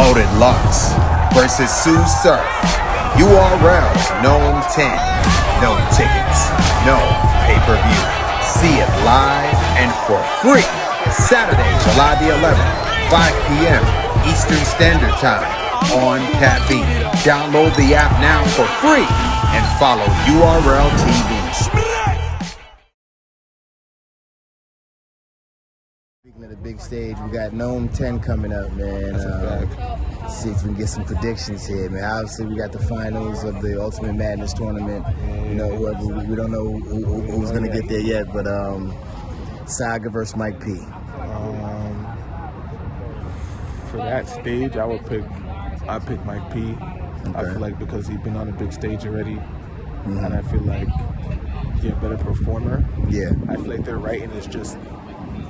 Loaded Lux versus Sue Surf. URLs Nome 10. No tickets. No pay-per-view. See it live and for free. Saturday, July the 11th, 5 p.m. Eastern Standard Time on Caffeine. Download the app now for free and follow URL TV. Speaking of the big stage, we got Nome 10 coming up, man. That's a fact. See if we can get some predictions here, man. Obviously, we got the finals of the Ultimate Madness tournament. You know, whoever we don't know who's gonna get there yet, but Saga versus Mike P. For that stage, I'd pick Mike P. Okay. I feel like because he's been on a big stage already, and I feel like he's a better performer. Yeah. I feel like their writing is just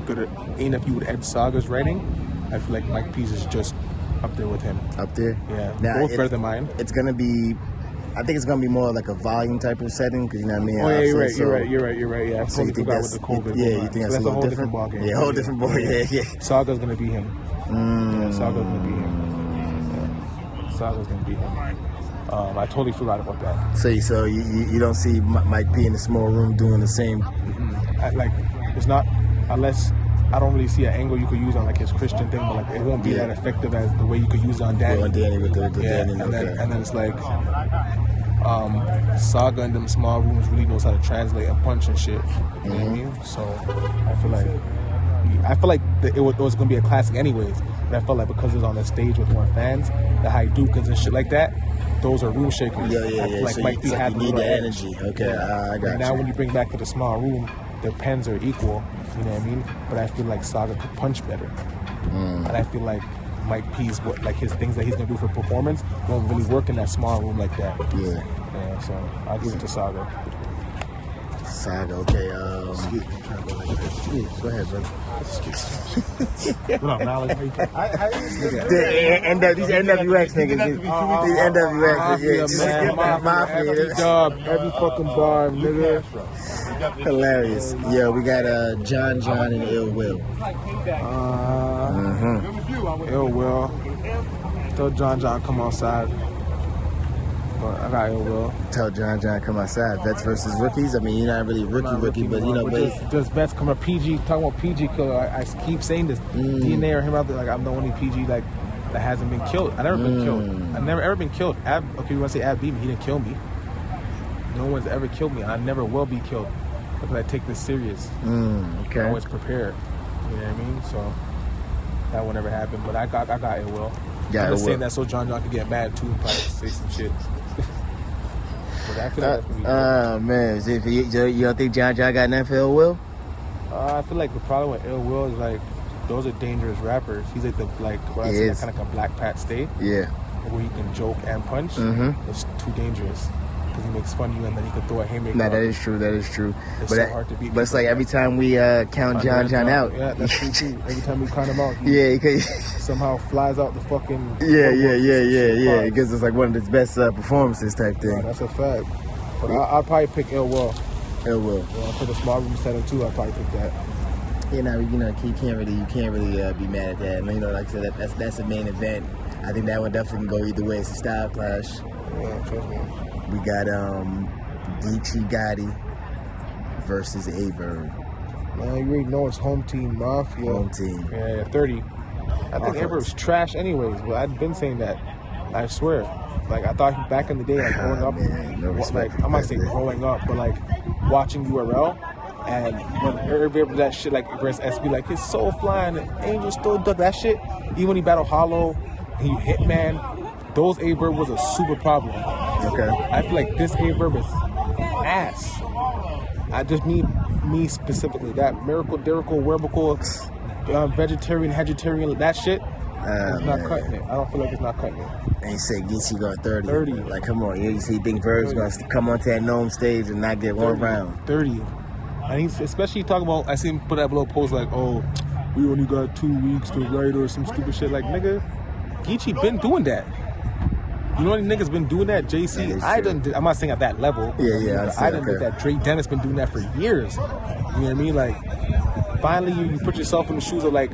good. Even if you would edge Saga's writing, I feel like Mike P's is just up there with him. Up there? Yeah. Now, both better than mine. It's gonna be. I think it's gonna be more like a volume type of setting, because you know what I mean. Oh yeah, you're right. So, you're right. Yeah, I so you totally think forgot that's with the COVID. yeah? You think So that's a whole different ballgame. Yeah, whole different ball. Yeah. Saga's gonna be him. Yeah, Saga's gonna be him. Yeah. Saga's gonna be him. I totally forgot about that. So you don't see Mike P in a small room doing the same. It's not, unless I don't really see an angle you could use on like his Christian thing, but like it won't be that effective as the way you could use it on Danny. On Danny with the Danny. And then it's like Saga in them small rooms really knows how to translate and punch and shit. You know what I mean? So I feel like it was gonna be a classic anyways. But I felt like because it's on the stage with more fans, the Haidukins and shit like that, those are room shakers. Yeah. I feel like So Mike P had you need the energy. Okay, I got you. Now when you bring back to the small room, their pens are equal. You know what I mean? But I feel like Saga could punch better, and I feel like Mike P's his things that he's gonna do for performance won't really work in that small room like that. Yeah. So I'll give it to Saga. Saga, okay. Go ahead, brother. What up, Malik? These NWX niggas. These NWX niggas. Mafia. Every fucking bar, nigga. Hilarious. Yeah, we got John and Ill Will. Ill Will. Tell John come outside. But I got Ill Will. Tell John come outside. Vets versus rookies. I mean, you're not really rookie, but you know, just vets come up PG. Talking about PG killer. I keep saying this. DNA or him out there. Like I'm the only PG that hasn't been killed. I never been killed. I've never ever been killed. Okay, you want to say Ab beat me? He didn't kill me. No one's ever killed me. I never will be killed because I take this serious. Okay. I'm always prepared. You know what I mean? So that will never happen. But I got Ill Will. I'm just saying that so John could get mad too and probably say some shit. Man, you don't think John got nothing for Ill Will? I feel like the problem with Ill Will is like those are dangerous rappers. He's like kind of like a Black Pat State. Yeah. Where he can joke and punch. It's too dangerous because he makes fun of you and then he can throw a haymaker. Nah, that is true. It's so hard to beat. But it's like every time we count John out. Yeah, that's true too. Every time we count him out, he somehow flies out the fucking. Yeah. It gives us like one of his best performances type thing. That's a fact. But I'll probably pick Ill Will. Ill Will. Yeah, for the small room setting too, I'll probably pick that. You can't really be mad at that. I mean, like I said, that's the main event. I think that one definitely can go either way. It's a style clash. Yeah, trust me. We got Quentin Gotti versus A-Bird. Man, you already know it's home team Mafia. Home team. Yeah, 30. I think A-Bird's trash anyways, but I've been saying that. I swear. Like, I thought back in the day, like, growing up, I'm not saying growing up, but, like, watching URL, and when everybody that shit, like, versus SB, like, his soul flying, and Angel still duck that shit, even when he battled Hollow, and he Hitman, those A-Bird was a super problem. Okay. I feel like this A-Bird was ass. I just need me specifically, that Miracle, Werbical, vegetarian, that shit, it's not cutting it. I don't feel like it's not cutting it. And you say Geechee got 30. Like, come on. You think Bird's going to come onto that Nome stage and not get 1 round? 30. And he's especially talking about, I seen him put that little post like, oh, we only got 2 weeks to write or some stupid shit. Like, nigga, Geechee been doing that. You know what niggas been doing that? JC, I'm not saying at that level. Yeah. I done did that. Dre Dennis been doing that for years. You know what I mean? Like, finally you put yourself in the shoes of like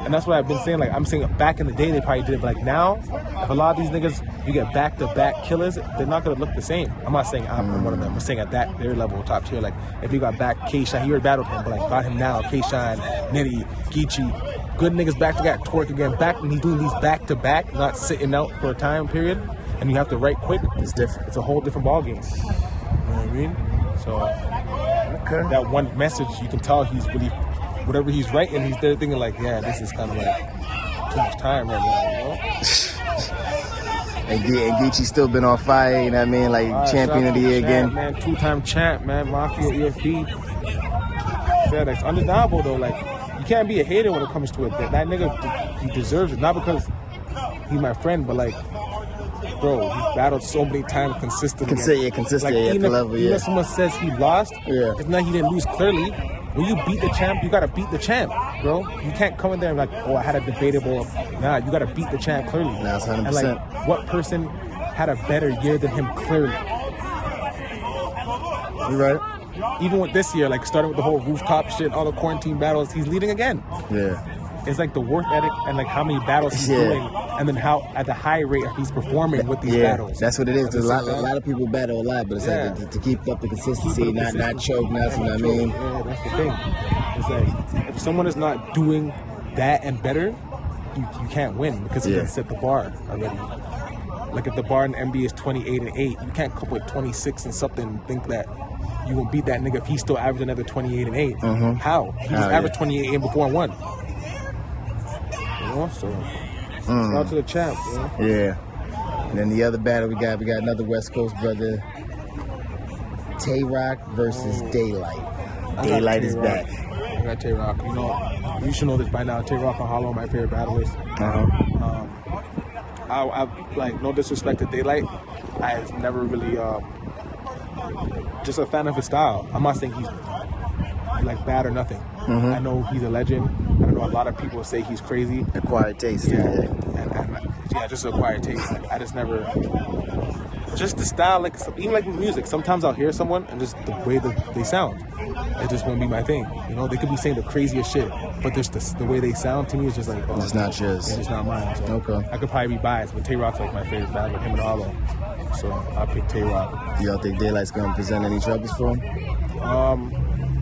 And that's what I've been saying. Like, I'm saying back in the day, they probably did it. But like now, if a lot of these niggas, you get back-to-back killers, they're not going to look the same. I'm not saying I'm one of them. I'm saying at their level, top tier. Like, if you got back K-Shine, he already battled him. But like, got him now, K-Shine, Nitty, Geechee, good niggas back-to-back, Twerk again, back, and he's doing these back-to-back, not sitting out for a time period. And you have to write quick. It's different. It's a whole different ball game. You know what I mean? So, that one message, you can tell he's really, whatever he's writing, he's there thinking like, yeah, this is kind of like too much time right now, you know? And Geechee's still been on fire, you know what I mean? Like, champion of the year again. Man, 2-time champ, man, Mafia, EFB. Said it's undeniable though, like, you can't be a hater when it comes to it. That nigga, he deserves it, not because he's my friend, but like, bro, he's battled so many times consistently. Consistently like, at the level, even if someone says he lost, it's not he didn't lose clearly. When you beat the champ, you gotta beat the champ, bro. You can't come in there and like, oh, I had a debatable. Nah, you gotta beat the champ clearly. That's 100%. And like, what person had a better year than him clearly? You right? Even with this year, like starting with the whole rooftop shit, all the quarantine battles, he's leading again. Yeah. It's like the work ethic and like how many battles he's doing, and then how at the high rate he's performing with these battles. That's what it is. A lot of people battle a lot, but it's like to keep up the consistency, not choke, nothing. You know what I mean? Yeah, that's the thing. It's like if someone is not doing that and better, you can't win because he can set the bar already. Like if the bar in the NBA is 28-8, you can't come with 26 and something and think that you will beat that nigga if he's still averaging another 28-8. Mm-hmm. How? He just averaged 28-8 before and won. So shout out to the champ, bro. Yeah. And then the other battle we got another West Coast brother, Tay Rock versus Daylight. Daylight is back. I got Tay Rock. You know, you should know this by now. Tay Rock and Hollow, my favorite battlers. I like, no disrespect to Daylight, I was never really just a fan of his style. I'm not saying he's like bad or nothing. Mm-hmm. I know he's a legend. I know a lot of people say he's crazy. Acquired taste. And just acquired taste. Like, I just never, just the style, like even like with music. Sometimes I'll hear someone and just the way that they sound, it just won't be my thing. You know, they could be saying the craziest shit, but just the way they sound to me is just like, oh, it's not yours. It's not mine. So okay. I could probably be biased, but Tay Rock's like my favorite battle, him and Arlo. So I'll pick Tay Rock. You don't think Daylight's gonna present any troubles for him?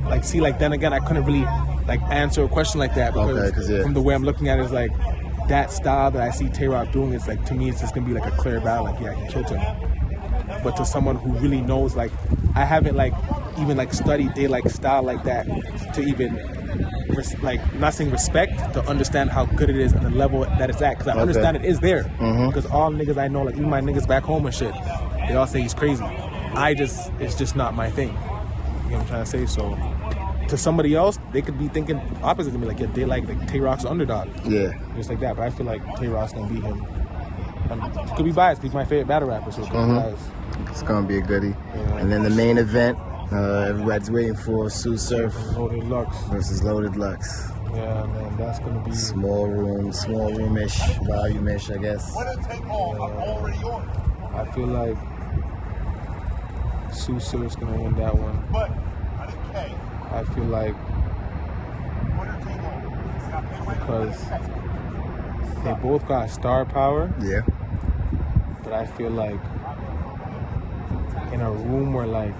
Like then again, I couldn't really like answer a question like that because from the way I'm looking at it, is like that style that I see Tay Rock doing is like, to me it's just gonna be like a clear battle. Like, yeah, he killed him. But to someone who really knows, like, I haven't like even like studied Daylight style like that to even like, not saying respect, to understand how good it is and the level that it's at, because I understand it is there. Because all niggas I know, like even my niggas back home and shit, they all say he's crazy. It's just not my thing. You know what I'm trying to say? So to somebody else, they could be thinking opposite to me, like, yeah, they like Tay Rock's underdog. Yeah. Just like that. But I feel like Tay Rock's gonna beat him. Could be biased, he's my favorite battle rapper, so it could be biased. It's gonna be a goodie. Yeah. And then the main event, everybody's waiting for Sue Surf Loaded Lux versus Loaded Lux. Yeah, man, that's gonna be small room-ish, volume-ish, I guess. I feel like Sue Surf's gonna win that one. I feel like because they both got star power. Yeah. But I feel like in a room where, like,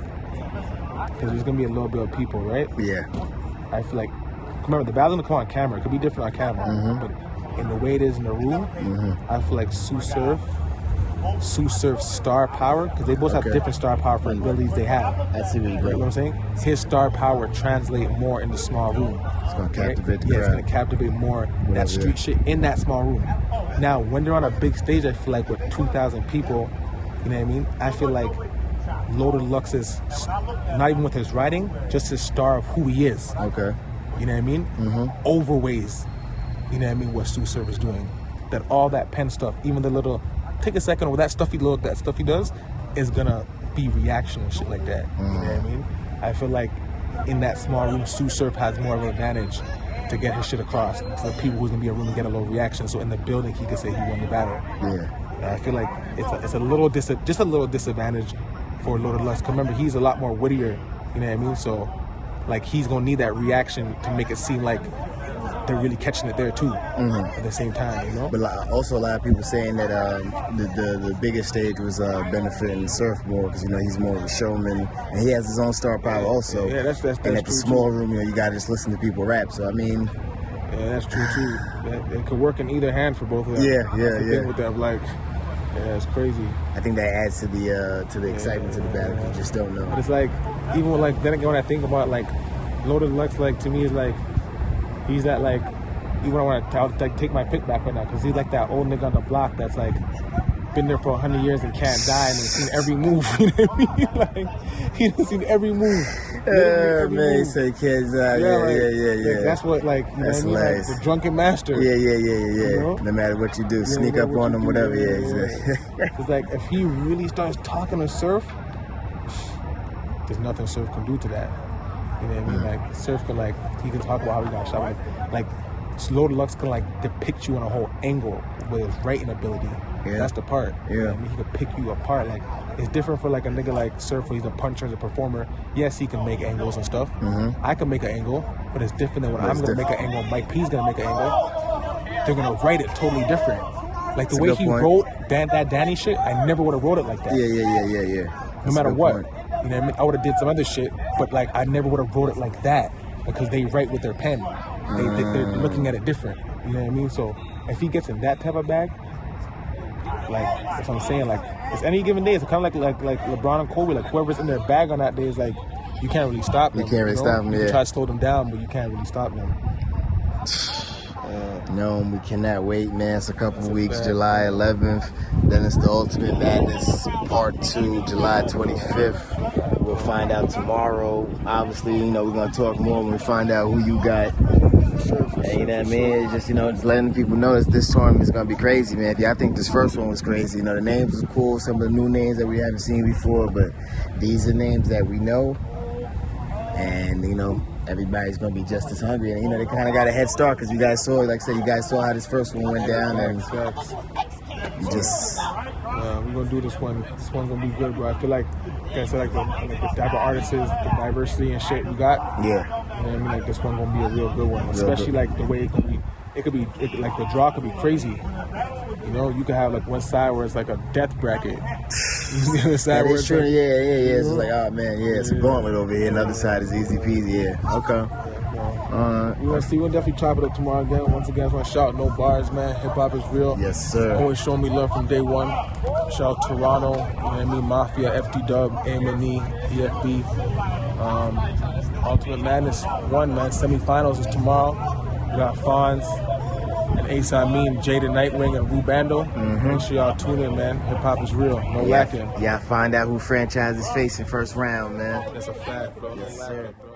because there's gonna be a little bit of people, right? Yeah. I feel like, remember, the battle's gonna come on camera. It could be different on camera, but in the way it is in the room, I feel like Sue Surf's star power, because they both have different star power for abilities they have. I see where you're going. You know what I'm saying? His star power translate more in the small room. It's gonna captivate the crowd. Yeah, it's gonna captivate more that street shit in that small room. Now, when they're on a big stage, I feel like with 2,000 people, you know what I mean? I feel like Loaded Lux is, not even with his writing, just his star of who he is. Okay. You know what I mean? Overweighs, you know what I mean, what Sue Surf is doing. That all that pen stuff, even the little, take a second, with that stuff he does, is gonna be reaction and shit like that. You know what I mean? I feel like in that small room, Sue Surf has more of an advantage to get his shit across to the people who's gonna be in a room and get a little reaction. So in the building, he could say he won the battle. Yeah. And I feel like it's a little disadvantage for Loaded Lux. Cause remember, he's a lot more wittier. You know what I mean? So like, he's gonna need that reaction to make it seem like they're really catching it there too at the same time, you know. But also a lot of people saying that the biggest stage was benefiting Surf more because he's more of a showman and he has his own star power also. Yeah, that's and at the small room, you gotta just listen to people rap. So I mean, yeah, that's true too. It could work in either hand for both of them. Yeah. Thing with them, like, yeah, it's crazy. I think that adds to the excitement to the battle. You just don't know. But it's like, even when, then again, when I think about like Loaded Lux, like to me is like he's that like, even when I want to take my pick back right now because he's like that old nigga on the block that's like been there for 100 years and can't die and has seen every move. You know what I mean? Like he has seen every move. Man, he say kids out. Yeah. Like, that's what like you that's know what I mean? Like the drunken master. Yeah. You know? No matter what you do, sneak up on them, whatever. It's like if he really starts talking to Surf, there's nothing Surf can do to that. You know what I mean? Like Surf can he can talk about how he got shot. Like Loaded Lux can depict you on a whole angle with his writing ability. Yeah. That's the part. Yeah. You know what I mean? He can pick you apart. Like it's different for like a nigga like Surf where he's a puncher, as a performer. Yes, he can make angles and stuff. I can make an angle, but it's different than when I'm gonna make an angle. Mike P's gonna make an angle. They're gonna write it totally different. Like the way he wrote that Danny shit, I never would have wrote it like that. Yeah. No matter what. Point. You know what I mean? I would have did some other shit, but like I never would have wrote it like that because they write with their pen. They're looking at it different. You know what I mean? So if he gets in that type of bag, like that's what I'm saying. Like it's any given day. It's kind of like LeBron and Kobe. Like whoever's in their bag on that day is like you can't really stop them. You can't really stop them. You try to slow them down, but you can't really stop them. No, we cannot wait, man. It's a couple of weeks, July 11th. Then it's the Ultimate Madness Part 2, July 25th. We'll find out tomorrow. Obviously, we're going to talk more when we find out who you got. And, you know what I mean? It's just, just letting people know that this tournament is going to be crazy, man. I think this first one was crazy. The names was cool, some of the new names that we haven't seen before, but these are names that we know. And, everybody's going to be just as hungry. And, they kind of got a head start because you guys saw, like I said, how this first one went down. And you just... we're going to do this one. This one's going to be good, bro. I feel like I said, the type of artists, the diversity and shit we got. Yeah. You know what I mean? Like, this one going to be a real good one. Especially, the way it could be, the draw could be crazy. You could have, one side where it's like a death bracket. The other side where it's true. Yeah. It's like, oh, man, it's a gauntlet over here. And the other side is easy peasy. Yeah. Okay. We'll definitely chop it up tomorrow again. Once again, I just want to shout No Bars, man. Hip hop is real. Yes, sir. Always showing me love from day one. Shout out Toronto, you know what I mean? Mafia, FD Dub, A&E, EFB. Ultimate Madness 1, man. Semifinals is tomorrow. We got Fonz and Ace Amin, Jada Nightwing, and Wu Bando. Make sure y'all tune in, man. Hip hop is real. No lacking. Yeah, find out who franchise is facing first round, man. That's a fact, bro. Yes, no lacking, bro.